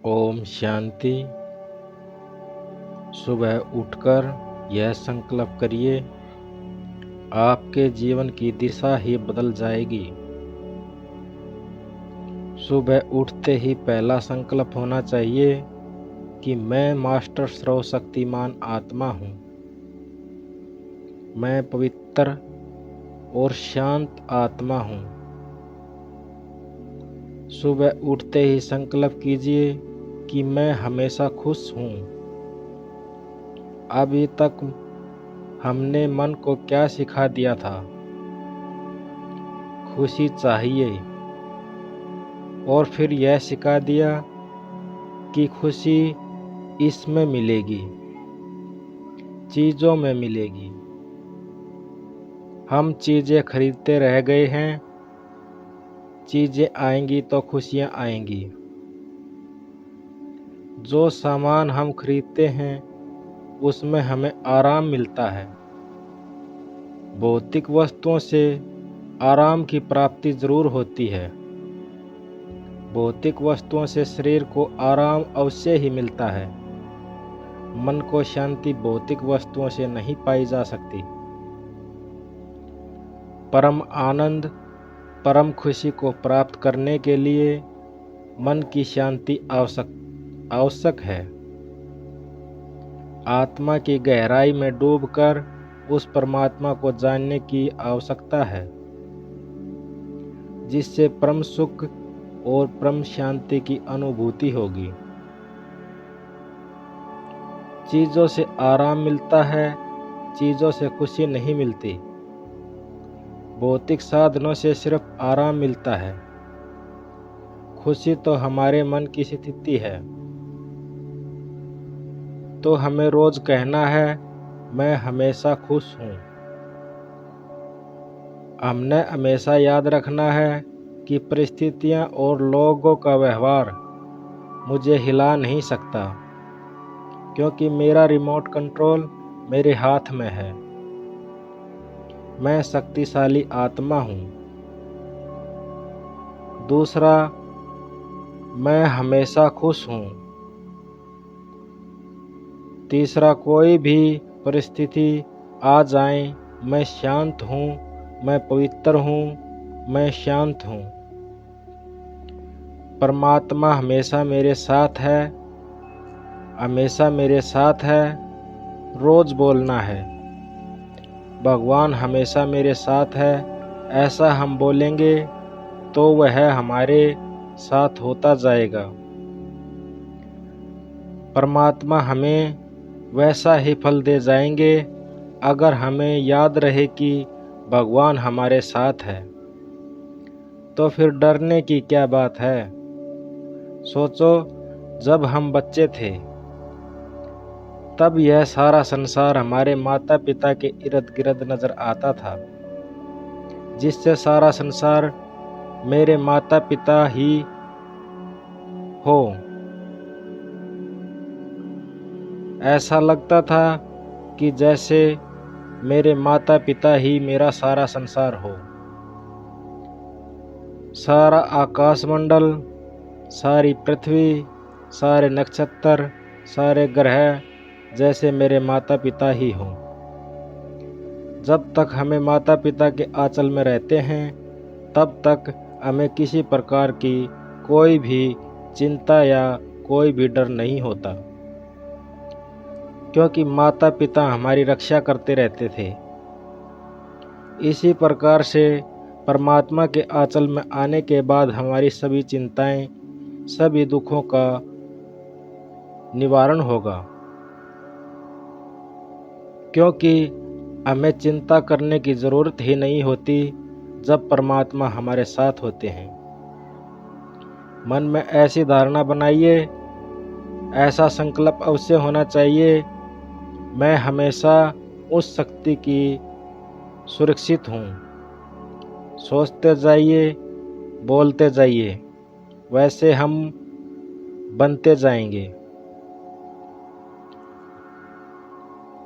ओम शांति। सुबह उठकर यह संकल्प करिए, आपके जीवन की दिशा ही बदल जाएगी। सुबह उठते ही पहला संकल्प होना चाहिए कि मैं मास्टर सर्वशक्तिमान आत्मा हूँ। मैं पवित्र और शांत आत्मा हूँ। सुबह उठते ही संकल्प कीजिए कि मैं हमेशा खुश हूँ। अभी तक हमने मन को क्या सिखा दिया था? खुशी चाहिए, और फिर यह सिखा दिया कि खुशी इसमें मिलेगी, चीज़ों में मिलेगी। हम चीज़ें खरीदते रह गए हैं। चीज़ें आएंगी तो खुशियाँ आएंगी। जो सामान हम खरीदते हैं उसमें हमें आराम मिलता है। भौतिक वस्तुओं से आराम की प्राप्ति जरूर होती है। भौतिक वस्तुओं से शरीर को आराम अवश्य ही मिलता है। मन को शांति भौतिक वस्तुओं से नहीं पाई जा सकती। परम आनंद, परम खुशी को प्राप्त करने के लिए मन की शांति आवश्यक है। आत्मा की गहराई में डूबकर उस परमात्मा को जानने की आवश्यकता है, जिससे परम सुख और परम शांति की अनुभूति होगी। चीज़ों से आराम मिलता है, चीज़ों से खुशी नहीं मिलती। भौतिक साधनों से सिर्फ आराम मिलता है। खुशी तो हमारे मन की स्थिति है। तो हमें रोज कहना है, मैं हमेशा खुश हूँ। हमने हमेशा याद रखना है कि परिस्थितियाँ और लोगों का व्यवहार मुझे हिला नहीं सकता, क्योंकि मेरा रिमोट कंट्रोल मेरे हाथ में है। मैं शक्तिशाली आत्मा हूँ। दूसरा, मैं हमेशा खुश हूँ। तीसरा, कोई भी परिस्थिति आ जाए, मैं शांत हूँ, मैं पवित्र हूँ, मैं शांत हूँ। परमात्मा हमेशा मेरे साथ है, हमेशा मेरे साथ है। रोज बोलना है, भगवान हमेशा मेरे साथ है। ऐसा हम बोलेंगे तो वह हमारे साथ होता जाएगा। परमात्मा हमें वैसा ही फल दे जाएंगे अगर हमें याद रहे कि भगवान हमारे साथ है। तो फिर डरने की क्या बात है? सोचो, जब हम बच्चे थे तब यह सारा संसार हमारे माता पिता के इर्द गिर्द नजर आता था, जिससे सारा संसार मेरे माता पिता ही हो। ऐसा लगता था कि जैसे मेरे माता पिता ही मेरा सारा संसार हो। सारा आकाशमंडल, सारी पृथ्वी, सारे नक्षत्र, सारे ग्रह जैसे मेरे माता पिता ही हों। जब तक हमें माता पिता के आंचल में रहते हैं, तब तक हमें किसी प्रकार की कोई भी चिंता या कोई भी डर नहीं होता, क्योंकि माता पिता हमारी रक्षा करते रहते थे। इसी प्रकार से परमात्मा के आंचल में आने के बाद हमारी सभी चिंताएं, सभी दुखों का निवारण होगा, क्योंकि हमें चिंता करने की जरूरत ही नहीं होती जब परमात्मा हमारे साथ होते हैं। मन में ऐसी धारणा बनाइए, ऐसा संकल्प अवश्य होना चाहिए, मैं हमेशा उस शक्ति की सुरक्षित हूँ। सोचते जाइए, बोलते जाइए, वैसे हम बनते जाएंगे।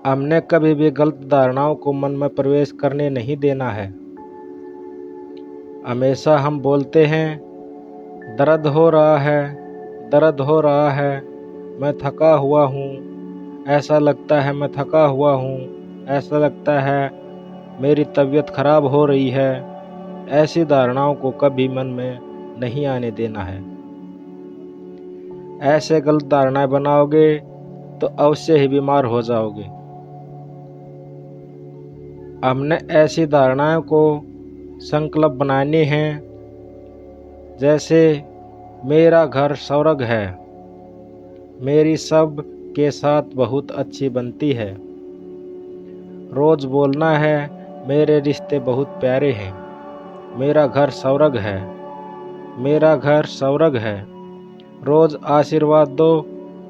हमने कभी भी गलत धारणाओं को मन में प्रवेश करने नहीं देना है। हमेशा हम बोलते हैं, दर्द हो रहा है, दर्द हो रहा है, मैं थका हुआ हूँ, ऐसा लगता है मैं थका हुआ हूँ, ऐसा लगता है मेरी तबीयत खराब हो रही है, ऐसी धारणाओं को कभी मन में नहीं आने देना है। ऐसे गलत धारणाएं बनाओगे तो अवश्य ही बीमार हो जाओगे। हमने ऐसी धारणाओं को संकल्प बनानी है, जैसे मेरा घर स्वर्ग है, मेरी सब के साथ बहुत अच्छी बनती है। रोज बोलना है, मेरे रिश्ते बहुत प्यारे हैं, मेरा घर स्वर्ग है, मेरा घर स्वर्ग है। रोज आशीर्वाद दो,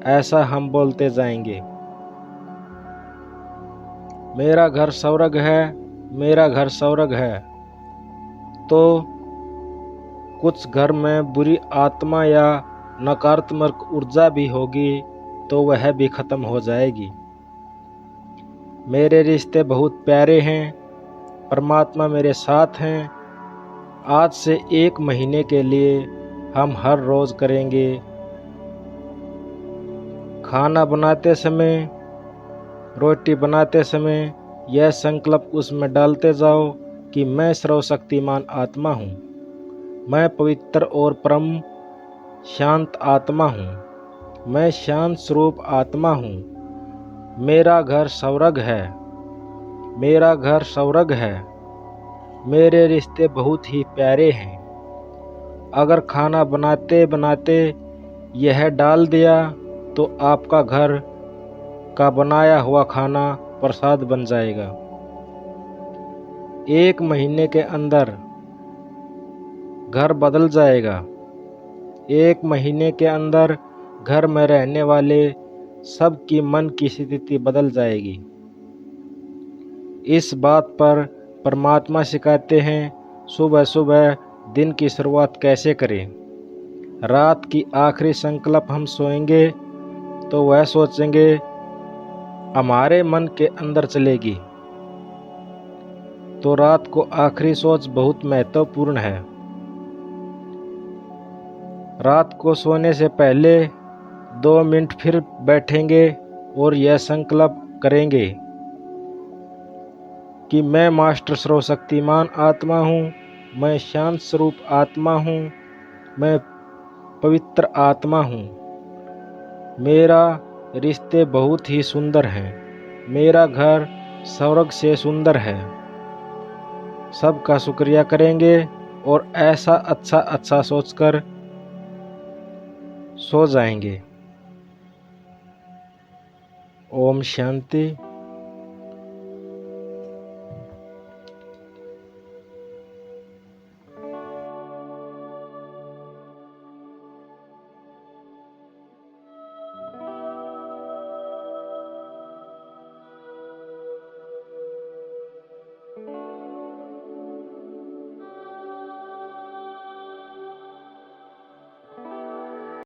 ऐसा हम बोलते जाएंगे। मेरा घर स्वर्ग है, मेरा घर स्वर्ग है। तो कुछ घर में बुरी आत्मा या नकारात्मक ऊर्जा भी होगी तो वह भी खत्म हो जाएगी। मेरे रिश्ते बहुत प्यारे हैं, परमात्मा मेरे साथ हैं। आज से 1 महीने के लिए हम हर रोज करेंगे। खाना बनाते समय, रोटी बनाते समय यह संकल्प उसमें डालते जाओ कि मैं सर्वशक्तिमान आत्मा हूँ, मैं पवित्र और परम शांत आत्मा हूँ, मैं शांत स्वरूप आत्मा हूँ। मेरा घर स्वर्ग है, मेरा घर स्वर्ग है। मेरे रिश्ते बहुत ही प्यारे हैं। अगर खाना बनाते बनाते यह डाल दिया तो आपका घर का बनाया हुआ खाना प्रसाद बन जाएगा। 1 महीने के अंदर घर बदल जाएगा। 1 महीने के अंदर घर में रहने वाले सबकी मन की स्थिति बदल जाएगी। इस बात पर परमात्मा सिखाते हैं सुबह सुबह दिन की शुरुआत कैसे करें। रात की आखिरी संकल्प हम सोएंगे तो वह सोचेंगे हमारे मन के अंदर चलेगी। तो रात को आखिरी सोच बहुत महत्वपूर्ण है। रात को सोने से पहले 2 मिनट फिर बैठेंगे और यह संकल्प करेंगे कि मैं मास्टर सर्वशक्तिमान आत्मा हूँ, मैं शांत स्वरूप आत्मा हूँ, मैं पवित्र आत्मा हूँ। मेरा रिश्ते बहुत ही सुंदर हैं, मेरा घर स्वर्ग से सुंदर है। सबका शुक्रिया करेंगे और ऐसा अच्छा सोचकर सो जाएंगे। ओम शांति।